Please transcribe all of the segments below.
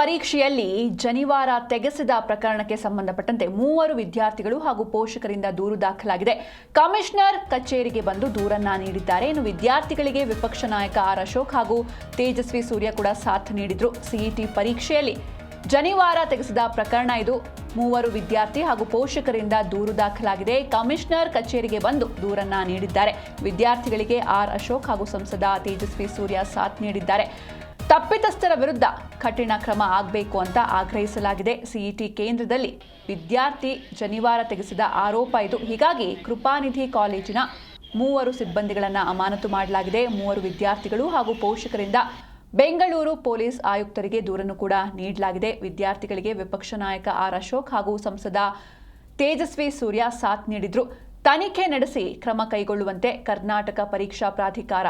ಪರೀಕ್ಷೆಯಲ್ಲಿ ಜನಿವಾರ ತೆಗೆಸಿದ ಪ್ರಕರಣಕ್ಕೆ ಸಂಬಂಧಪಟ್ಟಂತೆ 3 ವಿದ್ಯಾರ್ಥಿಗಳು ಹಾಗೂ ಪೋಷಕರಿಂದ ದೂರು ದಾಖಲಾಗಿದೆ. ಕಮಿಷನರ್ ಕಚೇರಿಗೆ ಬಂದು ದೂರನ್ನ ನೀಡಿದ್ದಾರೆ. ಇನ್ನು ವಿದ್ಯಾರ್ಥಿಗಳಿಗೆ ವಿಪಕ್ಷ ನಾಯಕ ಆರ್ ಅಶೋಕ್ ಹಾಗೂ ತೇಜಸ್ವಿ ಸೂರ್ಯ ಕೂಡ ಸಾಥ್ ನೀಡಿದ್ರು. ಸಿಇಟಿ ಪರೀಕ್ಷೆಯಲ್ಲಿ ಜನಿವಾರ ತೆಗೆಸಿದ ಪ್ರಕರಣ ಇದು. 3 ವಿದ್ಯಾರ್ಥಿ ಹಾಗೂ ಪೋಷಕರಿಂದ ದೂರು ದಾಖಲಾಗಿದೆ. ಕಮಿಷನರ್ ಕಚೇರಿಗೆ ಬಂದು ದೂರನ್ನ ನೀಡಿದ್ದಾರೆ. ವಿದ್ಯಾರ್ಥಿಗಳಿಗೆ ಆರ್ ಅಶೋಕ್ ಹಾಗೂ ಸಂಸದ ತೇಜಸ್ವಿ ಸೂರ್ಯ ಸಾಥ್ ನೀಡಿದ್ದಾರೆ. ತಪ್ಪಿತಸ್ಥರ ವಿರುದ್ಧ ಕಠಿಣ ಕ್ರಮ ಆಗಬೇಕು ಅಂತ ಆಗ್ರಹಿಸಲಾಗಿದೆ. ಸಿಇಟಿ ಕೇಂದ್ರದಲ್ಲಿ ವಿದ್ಯಾರ್ಥಿ ಜನಿವಾರ ತೆಗೆಸಿದ ಆರೋಪ ಇದು. ಹೀಗಾಗಿ ಕೃಪಾನಿಧಿ ಕಾಲೇಜಿನ 3 ಸಿಬ್ಬಂದಿಗಳನ್ನು ಅಮಾನತು ಮಾಡಲಾಗಿದೆ. 3 ವಿದ್ಯಾರ್ಥಿಗಳು ಹಾಗೂ ಪೋಷಕರಿಂದ ಬೆಂಗಳೂರು ಪೊಲೀಸ್ ಆಯುಕ್ತರಿಗೆ ದೂರನ್ನು ಕೂಡ ನೀಡಲಾಗಿದೆ. ವಿದ್ಯಾರ್ಥಿಗಳಿಗೆ ವಿಪಕ್ಷ ನಾಯಕ ಆರ್ ಅಶೋಕ್ ಹಾಗೂ ಸಂಸದ ತೇಜಸ್ವಿ ಸೂರ್ಯ ಸಾಥ್ ನೀಡಿದ್ರು. ತನಿಖೆ ನಡೆಸಿ ಕ್ರಮ ಕೈಗೊಳ್ಳುವಂತೆ ಕರ್ನಾಟಕ ಪರೀಕ್ಷಾ ಪ್ರಾಧಿಕಾರ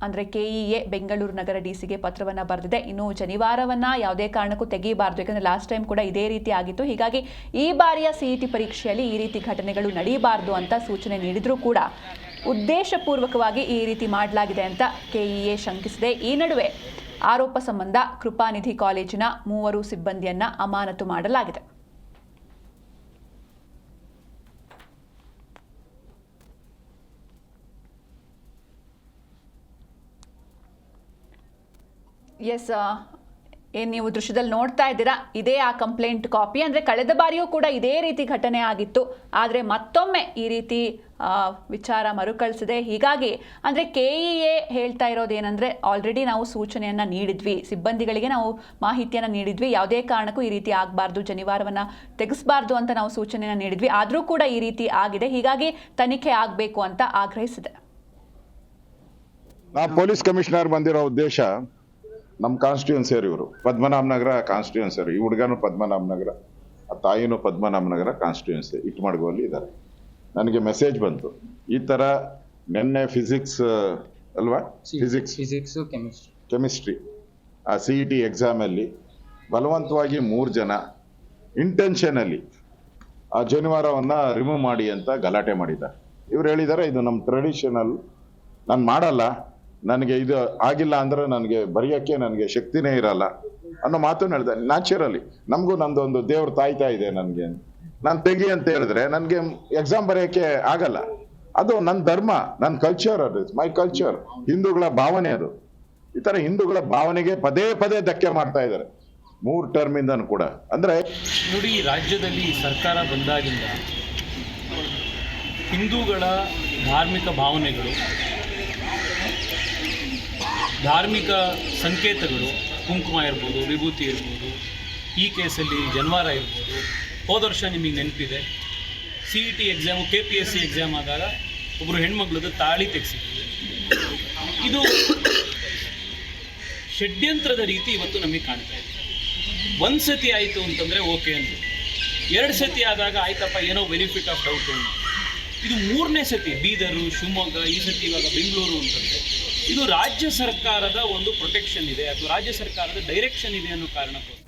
ಅಂದರೆ ಕೆಇಎ ಬೆಂಗಳೂರು ನಗರ ಡಿಸಿಗೆ ಪತ್ರವನ್ನು ಬರೆದಿದೆ. ಇನ್ನು ಜನಿವಾರವನ್ನು ಯಾವುದೇ ಕಾರಣಕ್ಕೂ ತೆಗೆಯಬಾರದು, ಯಾಕಂದರೆ ಲಾಸ್ಟ್ ಟೈಮ್ ಕೂಡ ಇದೇ ರೀತಿ ಆಗಿತ್ತು. ಹೀಗಾಗಿ ಈ ಬಾರಿಯ ಸಿಇಟಿ ಪರೀಕ್ಷೆಯಲ್ಲಿ ಈ ರೀತಿ ಘಟನೆಗಳು ನಡೆಯಬಾರದು ಅಂತ ಸೂಚನೆ ನೀಡಿದರೂ ಕೂಡ ಉದ್ದೇಶಪೂರ್ವಕವಾಗಿ ಈ ರೀತಿ ಮಾಡಲಾಗಿದೆ ಅಂತ ಕೆಇಎ ಶಂಕಿಸಿದೆ. ಈ ನಡುವೆ ಆರೋಪ ಸಂಬಂಧ ಕೃಪಾನಿಧಿ ಕಾಲೇಜಿನ 3 ಸಿಬ್ಬಂದಿಯನ್ನ ಅಮಾನತು ಮಾಡಲಾಗಿದೆ. ಎಸ್, ಏನು ನೀವು ದೃಶ್ಯದಲ್ಲಿ ನೋಡ್ತಾ ಇದ್ದೀರಾ, ಇದೇ ಆ ಕಂಪ್ಲೇಂಟ್ ಕಾಪಿ. ಅಂದರೆ ಕಳೆದ ಬಾರಿಯೂ ಕೂಡ ಇದೇ ರೀತಿ ಘಟನೆ ಆಗಿತ್ತು. ಆದರೆ ಮತ್ತೊಮ್ಮೆ ಈ ರೀತಿ ವಿಚಾರ ಮರುಕಳಿಸಿದೆ. ಹೀಗಾಗಿ ಅಂದರೆ ಕೆಇಎ ಹೇಳ್ತಾ ಇರೋದೇನೆಂದರೆ, ಆಲ್ರೆಡಿ ನಾವು ಸೂಚನೆಯನ್ನು ನೀಡಿದ್ವಿ, ಸಿಬ್ಬಂದಿಗಳಿಗೆ ನಾವು ಮಾಹಿತಿಯನ್ನು ನೀಡಿದ್ವಿ, ಯಾವುದೇ ಕಾರಣಕ್ಕೂ ಈ ರೀತಿ ಆಗಬಾರ್ದು, ಜನಿವಾರವನ್ನು ತೆಗೆಸಬಾರ್ದು ಅಂತ ನಾವು ಸೂಚನೆಯನ್ನು ನೀಡಿದ್ವಿ. ಆದರೂ ಕೂಡ ಈ ರೀತಿ ಆಗಿದೆ. ಹೀಗಾಗಿ ತನಿಖೆ ಆಗಬೇಕು ಅಂತ ಆಗ್ರಹಿಸಿದೆ. ಪೊಲೀಸ್ ಕಮಿಷನರ್ ಬಂದಿರೋ ಉದ್ದೇಶ, ನಮ್ಮ ಕಾನ್ಸ್ಟಿಟ್ಯೂನ್ಸಿಯರು, ಇವರು ಪದ್ಮನಾಭನಗರ ಕಾನ್ಸ್ಟಿಟ್ಯೂನ್ಸಿಯರು. ಈ ಹುಡುಗನು ಪದ್ಮನಾಭನಗರ, ಆ ತಾಯಿನೂ ಪದ್ಮನಾಭನಗರ ಕಾನ್ಸ್ಟಿಟ್ಯೂನ್ಸಿ ಇಟ್ಮಾಡ್ಗೋಲ್ಲಿ ಇದ್ದಾರೆ. ನನಗೆ ಮೆಸೇಜ್ ಬಂತು, ಈ ಥರ ನಿನ್ನೆ ಫಿಸಿಕ್ಸ್ ಅಲ್ವಾ, ಫಿಸಿಕ್ಸ್ ಕೆಮಿಸ್ಟ್ರಿ ಆ ಸಿಇಟಿ ಎಕ್ಸಾಮಲ್ಲಿ ಬಲವಂತವಾಗಿ 3 ಜನ ಇಂಟೆನ್ಷನಲ್ಲಿ ಆ ಜನಿವಾರವನ್ನು ರಿಮೂವ್ ಮಾಡಿ ಅಂತ ಗಲಾಟೆ ಮಾಡಿದ್ದಾರೆ. ಇವ್ರು ಹೇಳಿದ್ದಾರೆ, ಇದು ನಮ್ಮ ಟ್ರೆಡಿಷನಲ್, ನಾನು ಮಾಡಲ್ಲ, ನನಗೆ ಇದು ಆಗಿಲ್ಲ ಅಂದರೆ ನನಗೆ ಬರೆಯೋಕ್ಕೆ ನನಗೆ ಶಕ್ತಿನೇ ಇರಲ್ಲ ಅನ್ನೋ ಮಾತನ್ನು ಹೇಳಿದೆ. ನ್ಯಾಚುರಲಿ ನಮಗೂ ನಂದೊಂದು ದೇವ್ರ ತಾಯ್ತಾ ಇದೆ, ನನಗೆ ನಾನು ತೆಗಿ ಅಂತ ಹೇಳಿದ್ರೆ ನನಗೆ ಎಕ್ಸಾಮ್ ಬರೆಯೋಕ್ಕೆ ಆಗಲ್ಲ. ಅದು ನನ್ನ ಧರ್ಮ, ನನ್ನ ಕಲ್ಚರ್, ಅದು ಮೈ ಕಲ್ಚರ್, ಹಿಂದೂಗಳ ಭಾವನೆ ಅದು. ಈ ಥರ ಹಿಂದೂಗಳ ಭಾವನೆಗೆ ಪದೇ ಪದೇ ಧಕ್ಕೆ ಮಾಡ್ತಾ ಇದ್ದಾರೆ 3 ಟರ್ಮಿಂದನೂ ಕೂಡ. ಅಂದರೆ ನೋಡಿ, ರಾಜ್ಯದಲ್ಲಿ ಸರ್ಕಾರ ಬಂದಾಗಿಂದ ಹಿಂದೂಗಳ ಧಾರ್ಮಿಕ ಭಾವನೆಗಳು, ಧಾರ್ಮಿಕ ಸಂಕೇತಗಳು, ಕುಂಕುಮ ಇರ್ಬೋದು, ವಿಭೂತಿ ಇರ್ಬೋದು, ಈ ಕೇಸಲ್ಲಿ ಜನಿವಾರ ಇರ್ಬೋದು. ಹೋದ ವರ್ಷ ನಿಮಗೆ ನೆನಪಿದೆ, ಸಿಇಟಿ ಎಕ್ಸಾಮು KPSC ಎಕ್ಸಾಮ್ ಆದಾಗ ಒಬ್ಬರು ಹೆಣ್ಮಗಳದ್ದು ತಾಳಿ ತೆಗೆಸಿದ್ವಿ. ಇದು ಷಡ್ಯಂತ್ರದ ರೀತಿ ಇವತ್ತು ನಮಗೆ ಕಾಣ್ತಾ ಇದೆ. 1 ಸತಿ ಆಯಿತು ಅಂತಂದರೆ ಓಕೆ ಅಂತ, 2 ಸತಿ ಆದಾಗ ಆಯ್ತಪ್ಪ ಏನೋ ಬೆನಿಫಿಟ್ ಆಫ್ ಡೌಟ್ ಅಂತ. ಇದು 3ನೇ ಸತಿ, ಬೀದರು, ಶಿವಮೊಗ್ಗ, ಈ ಸತಿ ಇವಾಗ ಬೆಂಗಳೂರು ಅಂತಂದರೆ ಇದು ರಾಜ್ಯ ಸರ್ಕಾರದ ಒಂದು ಪ್ರೊಟೆಕ್ಷನ್ ಇದೆ ಅಥವಾ ರಾಜ್ಯ ಸರ್ಕಾರದ ಡೈರೆಕ್ಷನ್ ಇದೆ ಅನ್ನೋ ಕಾರಣಕ್ಕೋಸ್ಕರ